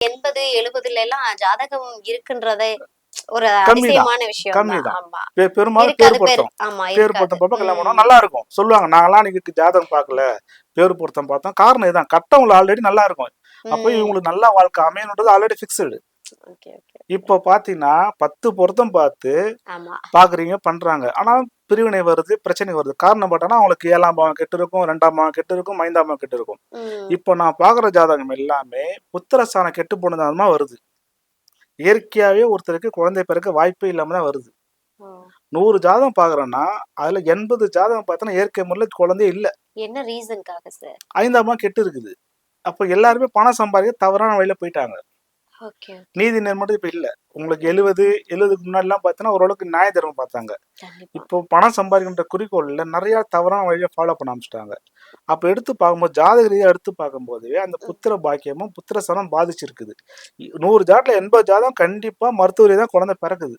80, 70ல எல்லாம் ஜாதகம் இருக்குன்றதே ஒரு கம்மிதான், அதிசயமான விஷயம் தான். கம்மிதான். ஆமா. பெரும்பாலும் இருக்காது பேர் பொருத்தம். ஆமா பேர் இருக்காது. பொருத்தம் பார்ப்போம், கல்யாணம் பண்ணுவோம், நல்லா இருக்கும் சொல்லுவாங்க. நாங்களாம் இன்னைக்கு ஜாதகம் பார்க்கல, பேர் பொருத்தம் பார்த்தோம். காரணம் இதுதான், கட்டவங்க ஆல்ரெடி நல்லா இருக்கும். அப்போ இவங்களுக்கு நல்ல வாழ்க்கை அமையணுன்றது ஆல்ரெடி ஃபிக்ஸ்டு. Okay okay. இப்போ பாத்தீங்கன்னா 10 பொருத்தம் பார்த்து ஆமா. பாக்குறீங்க, பண்றாங்க. ஆனா பிரிவினை வருது, பிரச்சனை வருது. காரணம் பார்த்தோன்னா அவங்களுக்கு 7ஆம் பாவம் கெட்டு இருக்கும், 2ஆம் பாவம் கெட்டு இருக்கும், 5ஆம் பாவம் கெட்டு இருக்கும். இப்போ நான் பாக்குற ஜாதகம் எல்லாமே புத்திரஸ்தானம் கெட்டு போனதாமா வருது. இயற்கையாவே ஒருத்தருக்கு குழந்தை பிறக்க வாய்ப்பே இல்லாம தான் வருது. 100 ஜாதகம் பாக்குறேன்னா அதுல 80 ஜாதகம் பார்த்தோன்னா இயற்கை முறையில் குழந்தையே இல்ல. என்ன ரீசன்காக சார்? 5ஆம் பாவம் கெட்டு இருக்குது. அப்ப எல்லாருமே பணம் சம்பாதிக்க தவறான வழியில போயிட்டாங்க. நீதி நேர்மை மட்டும் இப்ப இல்ல. உங்களுக்கு 70க்கு முன்னாடிலாம் பார்த்தீங்கன்னா ஓரளவுக்கு நியாய தர்மம் பார்த்தாங்க. இப்போ பணம் சம்பாதிக்கின்ற குறிக்கோள்ல நிறைய தவறான வழியை ஃபாலோ பண்ண ஆரம்பிச்சிட்டாங்க. அப்ப எடுத்து பார்க்கும்போது ஜாதக ரீதியா எடுத்து பார்க்கும்போது அந்த புத்திர பாக்கியமும் புத்திர சனம் பாதிச்சிருக்குது. 100 ஜாதகத்துல 80 ஜாதகம் கண்டிப்பா மருத்துவ ரீதியா குழந்தை பிறக்குது.